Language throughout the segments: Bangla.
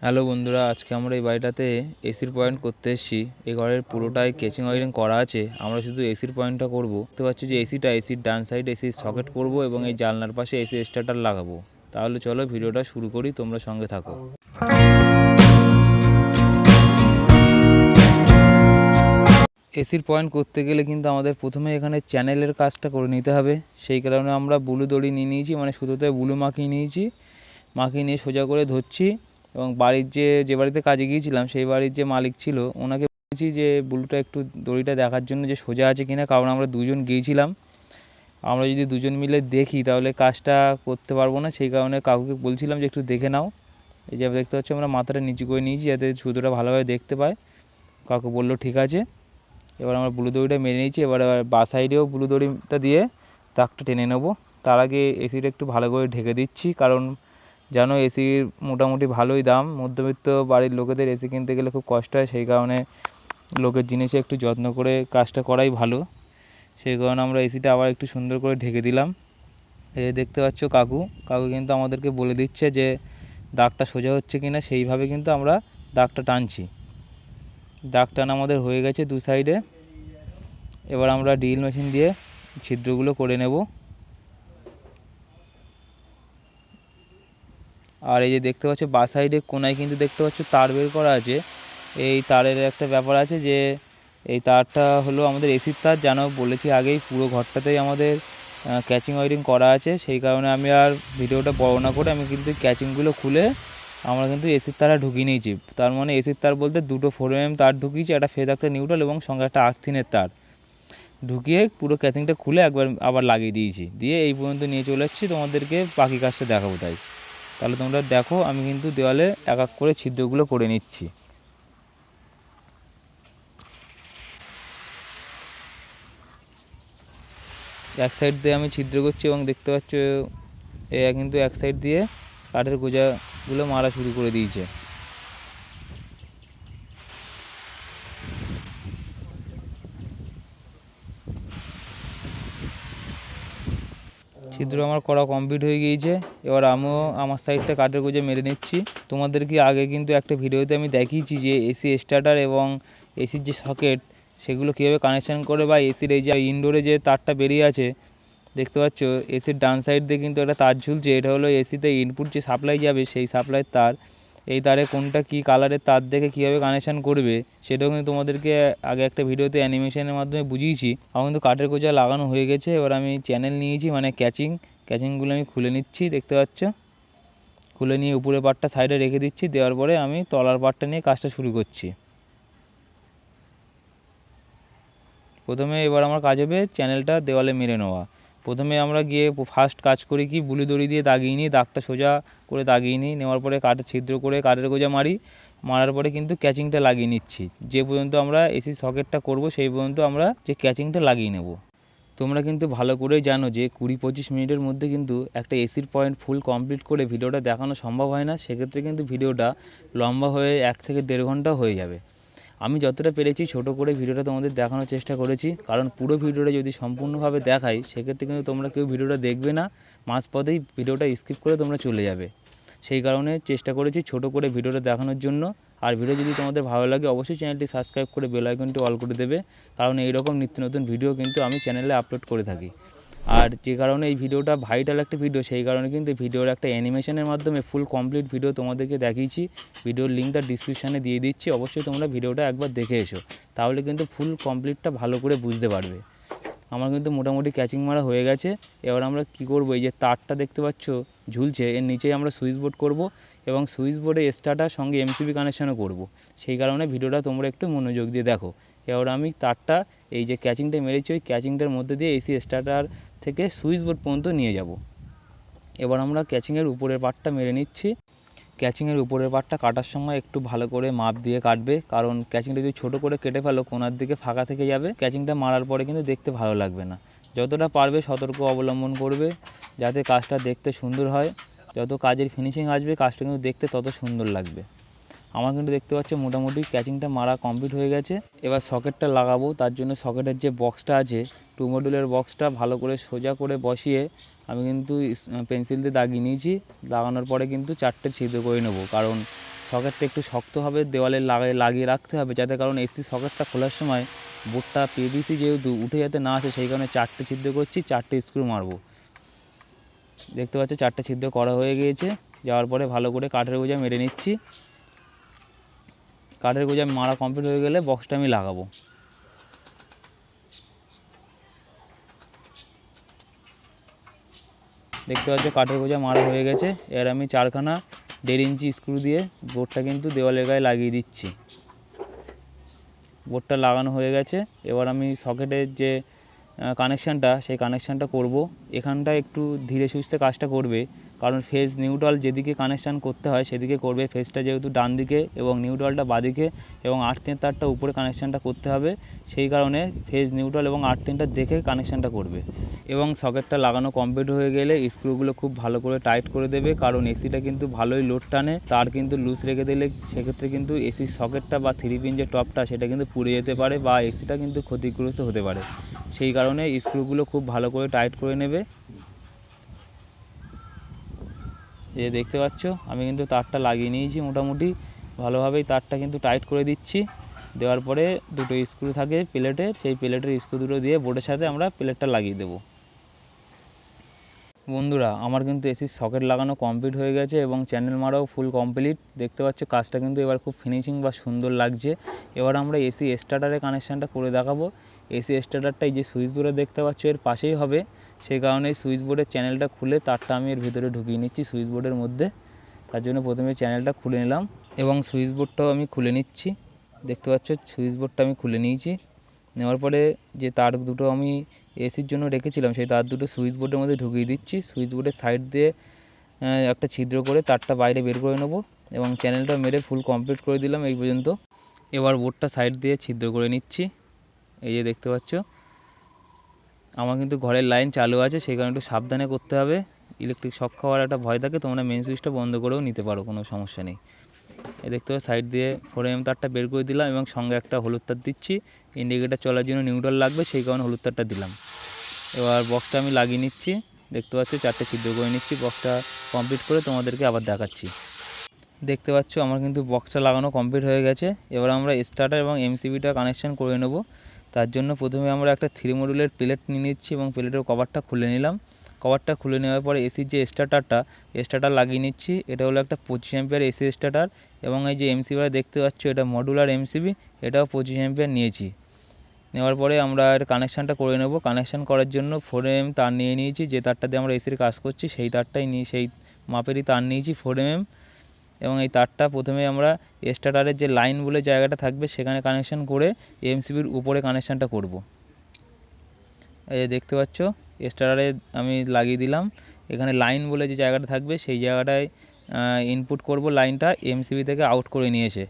হ্যালো বন্ধুরা, আজকে আমরা এই বাড়িটাতে এসির পয়েন্ট করতে এসেছি। এই ঘরের পুরোটাই কেচিং ওয়ারিং করা আছে। আমরা শুধু এসির পয়েন্টটা করব। দেখতে পাচ্ছি যে এসির ডান সাইডে এসির সকেট করব এবং এই জানলার পাশে এসি স্টার্টার লাগাবো। তাহলে চলো ভিডিওটা শুরু করি, তোমরা সঙ্গে থাকো। এসির পয়েন্ট করতে গেলে কিন্তু আমাদের প্রথমে এখানে চ্যানেলের কাজটা করে নিতে হবে। সেই কারণে আমরা ব্লু দড়ি নিয়ে নিয়েছি, মানে সুতোতে ব্লু মাখিয়ে নিয়েছি। মাখিয়ে নিয়ে সোজা করে ধরছি এবং বাড়ির যে বাড়িতে কাজে গিয়েছিলাম সেই বাড়ির যে মালিক ছিল ওনাকে বলেছি যে ব্লুটা একটু দড়িটা দেখার জন্য যে সোজা আছে কিনা, কারণ আমরা দুজন গিয়েছিলাম। আমরা যদি দুজন মিলে দেখি তাহলে কাজটা করতে পারবো না, সেই কারণে কাকুকে বলছিলাম যে একটু দেখে নাও। এই যে দেখতে পাচ্ছি আমরা মাথাটা নিচু করে নিয়েছি যাতে সুতোটা ভালোভাবে দেখতে পায়। কাকু বললো ঠিক আছে। এবার আমরা ব্লু দড়িটা মেরে নিয়েছি। এবার বা সাইডেও ব্লু দড়িটা দিয়ে দাগটা টেনে নেবো। তার আগে এসিটা একটু ভালো করে ঢেকে দিচ্ছি, কারণ জানো এসির মোটামুটি ভালোই দাম। মধ্যবিত্ত বাড়ির লোকেদের এসি কিনতে গেলে খুব কষ্ট হয়, সেই কারণে লোকের জিনিসে একটু যত্ন করে কাজটা করাই ভালো। সেই কারণে আমরা এসিটা আবার একটু সুন্দর করে ঢেকে দিলাম। এই দেখতে পাচ্ছ কাকু কিন্তু আমাদেরকে বলে দিচ্ছে যে দাগটা সোজা হচ্ছে কিনা, সেইভাবে কিন্তু আমরা দাগটা টানছি। দাগ টানা আমাদের হয়ে গেছে দু সাইডে। এবার আমরা ড্রিল মেশিন দিয়ে ছিদ্রগুলো করে নেব। আর এই যে দেখতে পাচ্ছ বা সাইডে কোনায় কিন্তু দেখতে পাচ্ছ তার বের করা আছে। এই তারের একটা ব্যাপার আছে যে এই তারটা হলো আমাদের এসির তার, জানো বলেছি আগেই। পুরো ঘরটাতেই আমাদের ক্যাচিং ওয়ারিং করা আছে, সেই কারণে আমি আর ভিডিওটা বড় না করে আমি কিন্তু ক্যাচিংগুলো খুলে আমরা কিন্তু এসির তারটা ঢুকিয়ে নিয়েছি। তার মানে এসির তার বলতে দুটো 4mm তার ঢুকিয়েছি, একটা ফেজ একটা নিউট্রাল এবং সঙ্গে একটা আর্থিনের তার ঢুকিয়ে পুরো ক্যাচিংটা খুলে একবার আবার লাগিয়ে দিয়েছি। দিয়ে এই পর্যন্ত নিয়ে চলে এসেছি, তোমাদেরকে বাকি কাজটা দেখাবো। তাহলে তোমরা দেখো, আমি কিন্তু দেওয়ালে এক এক করে ছিদ্রগুলো করে নিচ্ছি। এক সাইড দিয়ে আমি ছিদ্র করছি এবং দেখতে পাচ্ছ কিন্তু এক সাইড দিয়ে কাঠের গোজাগুলো মারা শুরু করে দিয়েছে। ছিদ্র আমার করা কমপ্লিট হয়ে গিয়েছে। এবার আমিও আমার সাইডটা কাঠের গোজা মেরে নিচ্ছি। তোমাদেরকে আগে কিন্তু একটা ভিডিওতে আমি দেখিয়েছি যে এসি স্টার্টার এবং এসির যে সকেট সেগুলো কীভাবে কানেকশান করে, বা এসির এই যে ইনডোরে যে তারটা বেরিয়ে আছে দেখতে পাচ্ছ এসির ডান সাইড দিয়ে কিন্তু একটা তার ঝুলছে। এটা হলো এসিতে ইনপুট যে সাপ্লাই যাবে সেই সাপ্লাইয়ের তার। এই তারে কোনটা কী কালারের তার দেখে কীভাবে কানেকশান করবে সেটাও কিন্তু তোমাদেরকে আগে একটা ভিডিওতে অ্যানিমেশনের মাধ্যমে বুঝিয়েছি। আমার কিন্তু কাঠের গোজা লাগানো হয়ে গেছে। এবার আমি চ্যানেল নিয়েছি, মানে ক্যাচিংগুলো আমি খুলে নিচ্ছি। দেখতে পাচ্ছ খুলে নিয়ে উপরের পার্টটা সাইডে রেখে দিচ্ছি। দেওয়ার পরে আমি তলার পার্টটা নিয়ে কাজটা শুরু করছি। প্রথমে এবার আমার কাজ হবে চ্যানেলটা দেওয়ালে মেরে নেওয়া। প্রথমে আমরা গিয়ে ফার্স্ট কাজ করি কি, বুলি দড়ি দিয়ে দাগিয়ে নিই, দাগটা সোজা করে দাগিয়ে নিই। নেওয়ার পরে কাঠের ছিদ্র করে কাঠের গোজা মারার পরে কিন্তু ক্যাচিংটা লাগিয়ে নিচ্ছি। যে পর্যন্ত আমরা এসি সকেটটা করব সেই পর্যন্ত আমরা যে ক্যাচিংটা লাগিয়ে নেব। তোমরা কিন্তু ভালো করেই জানো যে 20-25 মিনিটের মধ্যে কিন্তু একটা এসির পয়েন্ট ফুল কমপ্লিট করে ভিডিওটা দেখানো সম্ভব হয় না। সেক্ষেত্রে কিন্তু ভিডিওটা লম্বা হয়ে 1 থেকে 1.5 ঘন্টা হয়ে যাবে। আমি যতটা পেরেছি ছোট করে ভিডিওটা তোমাদের দেখানোর চেষ্টা করেছি, কারণ পুরো ভিডিওটা যদি সম্পূর্ণভাবে দেখাই সেক্ষেত্রে কিন্তু তোমরা কেউ ভিডিওটা দেখবে না, মাঝপথেই ভিডিওটা স্কিপ করে তোমরা চলে যাবে। সেই কারণে চেষ্টা করেছি ছোট করে ভিডিওটা দেখানোর জন্য। আর ভিডিও যদি তোমাদের ভালো লাগে অবশ্যই চ্যানেলটি সাবস্ক্রাইব করে বেল আইকনটি অল করে দেবে, কারণ এইরকম নিত্য নতুন ভিডিও কিন্তু আমি চ্যানেলে আপলোড করে থাকি। আর যে কারণে এই ভিডিওটা ভাইটাল একটা ভিডিও, সেই কারণে কিন্তু ভিডিওর একটা অ্যানিমেশনের মাধ্যমে ফুল কমপ্লিট ভিডিও তোমাদেরকে দেখিয়েছি। ভিডিওর লিঙ্কটা ডিসক্রিপশানে দিয়ে দিচ্ছি, অবশ্যই তোমরা ভিডিওটা একবার দেখে এসো, তাহলে কিন্তু ফুল কমপ্লিটটা ভালো করে বুঝতে পারবে। আমার কিন্তু মোটামুটি ক্যাচিং মারা হয়ে গেছে। এবার আমরা কি করব, এই যে তারটা দেখতে পাচ্ছ ঝুলছে, এর নিচেই আমরা সুইচ বোর্ড করব এবং সুইচ বোর্ডে স্টার্টার সঙ্গে এমসিবি কানেকশানও করব। সেই কারণে ভিডিওটা তোমরা একটু মনোযোগ দিয়ে দেখো। এবার আমি তারটা এই যে ক্যাচিংটা মেরেছি ওই ক্যাচিংটার মধ্যে দিয়ে এসি স্টার্টার থেকে সুইচ বোর্ড পর্যন্ত নিয়ে যাব। এবার আমরা ক্যাচিংয়ের উপরের পার্টটা মেরে নিচ্ছি। ক্যাচিংয়ের উপরের পার্টটা কাটার সময় একটু ভালো করে মাপ দিয়ে কাটবে, কারণ ক্যাচিংটা যদি ছোটো করে কেটে ফেলো কোনার দিকে ফাঁকা থেকে যাবে, ক্যাচিংটা মারার পরে কিন্তু দেখতে ভালো লাগবে না। যতটা পারবে সতর্ক অবলম্বন করবে যাতে কাজটা দেখতে সুন্দর হয়। যত কাজের ফিনিশিং আসবে কাজটা কিন্তু দেখতে তত সুন্দর লাগবে। আমার কিন্তু দেখতে পাচ্ছ মোটামুটি ক্যাচিংটা মারা কমপ্লিট হয়ে গেছে। এবার সকেটটা লাগাবো, তার জন্য সকেটের যে বক্সটা আছে 2 মডিউলের বক্সটা ভালো করে সোজা করে বসিয়ে আমি কিন্তু পেন্সিল দিয়ে দাগিয়ে নিয়েছি। লাগানোর পরে কিন্তু 4টে ছিদ্র করে নেবো, কারণ সকেটটা একটু শক্তভাবে দেওয়ালে লাগিয়ে রাখতে হবে, যাতে কারণ এসি সকেটটা খোলার সময় বোর্ডটা পিভিসি যেহেতু উঠে যাতে না আসে, সেই কারণে 4টে ছিদ্র করছি, 4টে স্ক্রু মারবো। দেখতে পাচ্ছ 4টে ছিদ্র করা হয়ে গিয়েছে। যাওয়ার পরে ভালো করে কাঠের গোজা মেরে নিচ্ছি। কাঠের গোজা মারা কমপ্লিট হয়ে গেলে বক্সটা আমি লাগাবো। দেখতে পাচ্ছ কাঠের গোজা মারা হয়ে গেছে। এর আমি 4খানা 1.5 ইঞ্চি স্ক্রু দিয়ে বোর্ডটা কিন্তু দেওয়ালের গায়ে লাগিয়ে দিচ্ছি। বোর্ডটা লাগানো হয়ে গেছে। এবার আমি সকেটের যে কানেকশানটা, সেই কানেকশানটা করব। এখানটা একটু ধীরে সুস্থে কাজটা করবে, কারণ ফেজ নিউট্রাল যেদিকে কানেকশান করতে হয় সেদিকে করবে। ফেজটা যেহেতু ডান দিকে এবং নিউট্রালটা বাদিকে এবং আর্থিংয়ের তারটা উপরে কানেকশানটা করতে হবে, সেই কারণে ফেজ নিউট্রাল এবং আর্থিংটা দেখে কানেকশানটা করবে। এবং সকেটটা লাগানো কমপ্লিট হয়ে গেলে স্ক্রুগুলো খুব ভালো করে টাইট করে দেবে, কারণ এসিটা কিন্তু ভালোই লোড টানে। তার কিন্তু লুজ রেখে দিলে সেক্ষেত্রে কিন্তু এসির সকেটটা বা 3 পিন যে টপটা সেটা কিন্তু পুড়ে যেতে পারে বা এসিটা কিন্তু ক্ষতিগ্রস্ত হতে পারে। সেই কারণে স্ক্রুগুলো খুব ভালো করে টাইট করে নেবে। এই দেখতে পাচ্ছ আমি কিন্তু তারটা লাগিয়ে নিয়েছি, মোটামুটি ভালোভাবেই তারটা কিন্তু টাইট করে দিচ্ছি। দেওয়ার পরে দুটো স্ক্রু থাকে প্লেটে, সেই প্লেটের স্ক্রু দুটো দিয়ে বোর্ডের সাথে আমরা প্লেটটা লাগিয়ে দেবো। বন্ধুরা, আমার কিন্তু এসির সকেট লাগানো কমপ্লিট হয়ে গেছে এবং চ্যানেল মারাও ফুল কমপ্লিট। দেখতে পাচ্ছ কাজটা কিন্তু এবার খুব ফিনিশিং বা সুন্দর লাগছে। এবার আমরা এসি স্টার্টারের কানেকশানটা করে দেখাবো। এসি স্টার্টারটাই যে সুইচ বোর্ডে দেখতে পাচ্ছ এর পাশেই হবে, সেই কারণে সুইচ বোর্ডের চ্যানেলটা খুলে তারটা আমি এর ভিতরে ঢুকিয়ে নিচ্ছি সুইচ বোর্ডের মধ্যে। তার জন্য প্রথমে চ্যানেলটা খুলে নিলাম এবং সুইচ বোর্ডটাও আমি খুলে নিচ্ছি। দেখতে পাচ্ছ সুইচ বোর্ডটা আমি খুলে নিয়েছি। নেওয়ার পরে যে তার দুটো আমি এসির জন্য রেখেছিলাম, সেই তার দুটো সুইচ বোর্ডের মধ্যে ঢুকিয়ে দিচ্ছি। সুইচ বোর্ডের সাইড দিয়ে একটা ছিদ্র করে তারটা বাইরে বের করে নেব এবং চ্যানেলটা মেরে ফুল কমপ্লিট করে দিলাম এই পর্যন্ত। এবার বোর্ডটা সাইড দিয়ে ছিদ্র করে নিচ্ছি। এই যে দেখতে পাচ্ছ আমার কিন্তু ঘরের লাইন চালু আছে, সেই কারণে একটু সাবধানে করতে হবে। ইলেকট্রিক শক খাওয়ার একটা ভয় থাকে, তোমরা মেন সুইচটা বন্ধ করেও নিতে পারো, কোনো সমস্যা নেই। এই দেখতে পাচ্ছ সাইড দিয়ে 4mm তারটা বের করে দিলাম এবং সঙ্গে একটা হলুদ তার দিচ্ছি। ইন্ডিকেটার চলার জন্য নিউট্রাল লাগবে, সেই কারণে হলুদ তারটা দিলাম। এবার বক্সটা আমি লাগিয়ে নিচ্ছি। দেখতে পাচ্ছ 4টে ছিদ্র করে নিচ্ছি। বক্সটা কমপ্লিট করে তোমাদেরকে আবার দেখাচ্ছি। দেখতে পাচ্ছ আমার কিন্তু বক্সটা লাগানো কমপ্লিট হয়ে গেছে। এবার আমরা স্টার্টার এবং এমসিবিটা কানেকশান করে নেব। তার জন্য প্রথমে আমরা একটা 3 মডুলের প্লেট নিয়ে নিচ্ছি এবং প্লেটের কভারটা খুলে নিলাম। কভারটা খুলে নেওয়ার পরে এসির যে স্টার্টার লাগিয়ে নিচ্ছি। এটা হলো একটা 25 অ্যাম্পিয়ার এসি স্টার্টার এবং এই যে এমসিবিটা দেখতে পাচ্ছ এটা মডুলার এমসিবি, এটাও 25 অ্যাম্পিয়ার নিয়েছি। নেওয়ার পরে আমরা এর কানেকশানটা করে নেব। কানেকশান করার জন্য 4mm তার নিয়ে নিয়েছি, যে তারটা দিয়ে আমরা এসির কাজ করছি সেই তারটাই নিয়ে সেই মাপেরই তার নিয়েছি 4mm। এবং এই তারটা প্রথমে আমরা স্টার্টারের যে লাইন বলে জায়গাটা থাকবে সেখানে কানেকশান করে এমসিবির উপরে কানেকশানটা করব। এই দেখতে পাচ্ছ স্টার্টারে আমি লাগিয়ে দিলাম। এখানে লাইন বলে যে জায়গাটা থাকবে সেই জায়গাটায় ইনপুট করব লাইনটা, এমসিবি থেকে আউট করে নিয়েছে।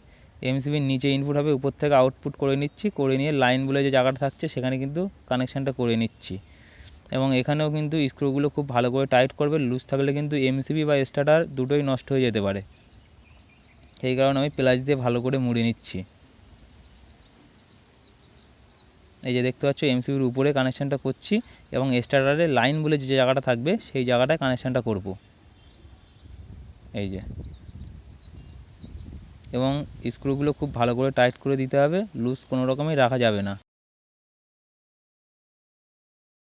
এমসিবির নিচে ইনপুট হবে, উপর থেকে আউটপুট করে নিচ্ছি। করে নিয়ে লাইন বলে যে জায়গাটা থাকছে সেখানে কিন্তু কানেকশানটা করে নিচ্ছি। এবং এখানেও কিন্তু স্ক্রুগুলো খুব ভালো করে টাইট করবে, লুজ থাকলে কিন্তু এমসিবি বা স্টার্টার দুটোই নষ্ট হয়ে যেতে পারে। সেই কারণে আমি প্লাস দিয়ে ভালো করে মুড়ে নিচ্ছি। এই যে দেখতে পাচ্ছ এমসিবির উপরে কানেকশানটা করছি এবং স্টার্টারে লাইন বলে যে জায়গাটা থাকবে সেই জায়গাটায় কানেকশানটা করব। এই যে এবং স্ক্রুগুলো খুব ভালো করে টাইট করে দিতে হবে, লুজ কোনো রকমই রাখা যাবে না।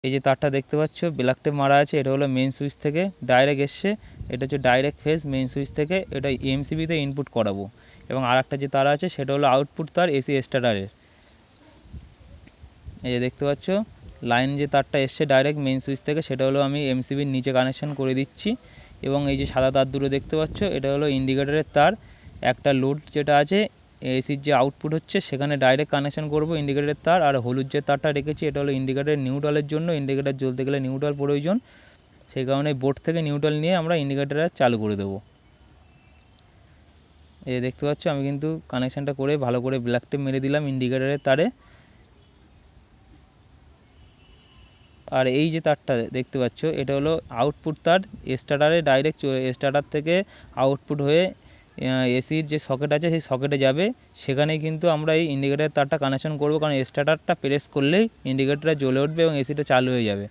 এই যে তারটা দেখতে পাচ্ছ ব্ল্যাক টেপ মারা আছে, এটা হলো মেন সুইচ থেকে ডাইরেক্ট এসছে। এটা হচ্ছে ডাইরেক্ট ফেজ মেন সুইচ থেকে, এটা এমসিবিতে ইনপুট করাবো। এবং আর একটা যে তার আছে সেটা হলো আউটপুট তার এসি স্টার্টারের। এই যে দেখতে পাচ্ছ লাইন যে তারটা এসছে ডাইরেক্ট মেন সুইচ থেকে, সেটা হলো আমি এমসিবির নিচে কানেকশান করে দিচ্ছি। এবং এই যে সাদা তার দুটো দেখতে পাচ্ছ এটা হলো ইন্ডিকেটরের তার। একটা লোড যেটা আছে এসির যে আউটপুট হচ্ছে সেখানে ডাইরেক্ট কানেকশান করব ইন্ডিকেটরের তার। আর হলুদ যে তারটা রেখেছি এটা হলো ইন্ডিকেটরের নিউট্রালের জন্য, ইন্ডিকেটর জ্বলতে গেলে নিউট্রাল প্রয়োজন, সেই কারণে বোর্ড থেকে নিউট্রাল নিয়ে আমরা ইন্ডিকেটর চালু করে দেবো। এই দেখতে পাচ্ছ আমি কিন্তু কানেকশানটা করে ভালো করে ব্ল্যাক টেপ মেরে দিলাম ইন্ডিকেটরের তারে। আর এই যে তারটা দেখতে পাচ্ছ এটা হলো আউটপুট তার, স্টার্টারে ডাইরেক্ট স্টার্টার থেকে আউটপুট হয়ে এসির যে সকেট আছে সেই সকেটে যাবে। সেখানেই কিন্তু আমরা এই ইন্ডিকেটার তারটা কানেকশন করব, কারণ স্টার্টারটা প্রেস করলেই ইন্ডিকেটরটা জ্বলে উঠবে এবং এসিটা চালু হয়ে যাবে।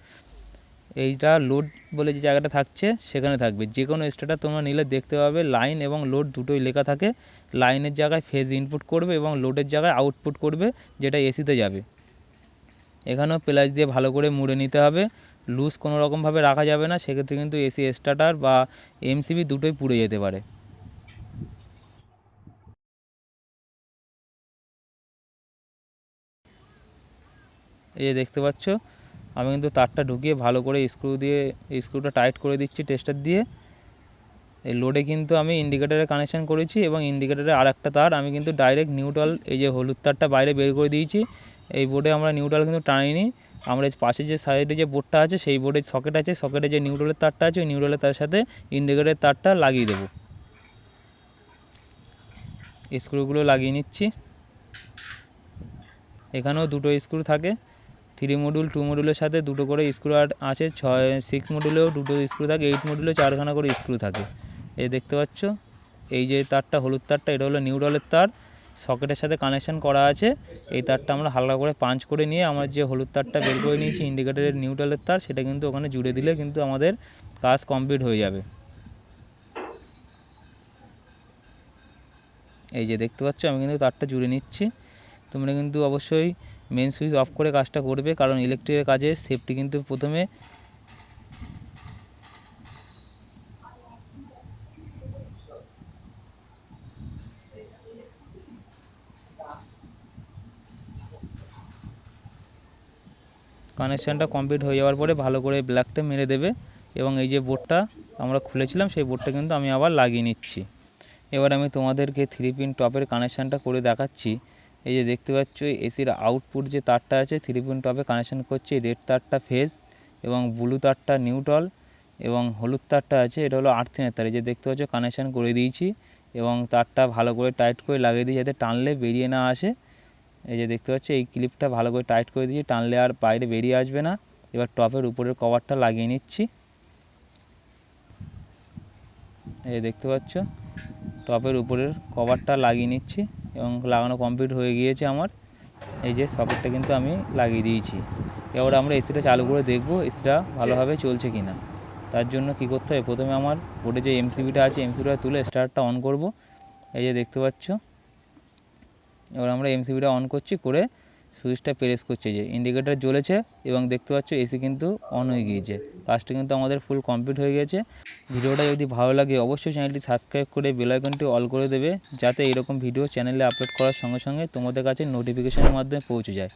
এইটা লোড বলে যে জায়গাটা থাকছে সেখানে থাকবে। যে কোনো স্টার্টার তোমরা নিলে দেখতে পাবে লাইন এবং লোড দুটোই লেখা থাকে। লাইনের জায়গায় ফেজ ইনপুট করবে এবং লোডের জায়গায় আউটপুট করবে, যেটা এসিতে যাবে। এখানেও প্লাস দিয়ে ভালো করে মুড়ে নিতে হবে, লুজ কোনো রকমভাবে রাখা যাবে না, সেক্ষেত্রে কিন্তু এসি স্টার্টার বা এমসিবি দুটোই পুড়ে যেতে পারে। এই যে দেখতে পাচ্ছ আমি কিন্তু তারটা ঢুকিয়ে ভালো করে স্ক্রুটা টাইট করে দিচ্ছি টেস্টার দিয়ে। এই লোডে কিন্তু আমি ইন্ডিকেটারে কানেকশান করেছি এবং ইন্ডিকেটারে আর একটা তার আমি কিন্তু ডাইরেক্ট নিউট্রাল, এই যে হলুদ তারটা বাইরে বের করে দিয়েছি। এই বোর্ডে আমরা নিউট্রাল কিন্তু টানিনি, আমরা পাশে যে সাইডে যে বোর্ডটা আছে সেই বোর্ডে সকেট আছে, সকেটে যে নিউট্রালের তারটা আছে ওই নিউট্রালের তার সাথে ইন্ডিকেটারের তারটা লাগিয়ে দেবো। স্ক্রুগুলো লাগিয়ে নিচ্ছি। এখানেও দুটো স্ক্রু থাকে, 3 মডিউল 2 মডিউলের সাথে দুটো করে স্ক্রু আছে, 6 মডিউলেও দুটো স্ক্রু থাকে, 8 মডিউলে 4খানা করে স্ক্রু থাকে। এই দেখতে পাচ্ছ এই যে তারটা হলুদ তারটা, এটা হলো নিউট্রালের তার, সকেটের সাথে কানেকশান করা আছে। এই তারটা আমরা হালকা করে পাঞ্চ করে নিয়ে আমার যে হলুদ তারটা বের করে নিয়েছি ইন্ডিকেটারের নিউট্রালের তার, সেটা কিন্তু ওখানে জুড়ে দিলে কিন্তু আমাদের কাজ কমপ্লিট হয়ে যাবে। এই যে দেখতে পাচ্ছ আমি কিন্তু তারটা জুড়ে নিচ্ছি। তোমরা কিন্তু অবশ্যই মেন সুইচ অফ করে কাজটা করবে, কারণ ইলেকট্রিকের কাজে সেফটি কিন্তু প্রথমে। কানেকশানটা কমপ্লিট হয়ে যাওয়ার পরে ভালো করে ব্ল্যাকটা মেরে দেবে এবং এই যে বোর্ডটা আমরা খুলেছিলাম সেই বোর্ডটা কিন্তু আমি আবার লাগিয়ে নিচ্ছি। এবার আমি তোমাদেরকে 3 পিন টপের কানেকশানটা করে দেখাচ্ছি। এই যে দেখতে পাচ্ছ এসির আউটপুট যে তারটা আছে 3 পিন টপে কানেকশান করছে, রেড তারটা ফেজ এবং ব্লু তারটা নিউট্রাল এবং হলুদ তারটা আছে এটা হলো আর্থিনের তার। এই যে দেখতে পাচ্ছ কানেকশান করে দিয়েছি এবং তারটা ভালো করে টাইট করে লাগিয়ে দিই যাতে টানলে বেরিয়ে না আসে। এই যে দেখতে পাচ্ছ এই ক্লিপটা ভালো করে টাইট করে দিয়েছি, টানলে আর বাইরে বেরিয়ে আসবে না। এবার টপের উপরের কভারটা লাগিয়ে নিচ্ছি। এই দেখতে পাচ্ছ টপের উপরের কভারটা লাগিয়ে নিচ্ছি এবং লাগানো কমপ্লিট হয়ে গিয়েছে আমার। এই যে সকেটটা কিন্তু আমি লাগিয়ে দিয়েছি। এবার আমরা এসিটা চালু করে দেখব এসিটা ভালোভাবে চলছে কি না। তার জন্য কি করতে হবে, প্রথমে আমার বোর্ডে যে এমসিবিটা আছে এমসিবিটা তুলে স্টার্টটা অন করব। এই যে দেখতে পাচ্ছ এবার আমরা এমসিবিটা অন করছি, করে সুইচটা প্রেস করছে, যে ইন্ডিকেটার জ্বলেছে এবং দেখতে পাচ্ছ এসি কিন্তু অন হয়ে গিয়েছে। কাজটা কিন্তু আমাদের ফুল কমপ্লিট হয়ে গেছে। ভিডিওটা যদি ভালো লাগে অবশ্যই চ্যানেলটি সাবস্ক্রাইব করে বেল আইকনটি অল করে দেবে, যাতে এরকম ভিডিও চ্যানেলে আপলোড করার সঙ্গে সঙ্গে তোমাদের কাছে নোটিফিকেশনের মাধ্যমে পৌঁছে যায়।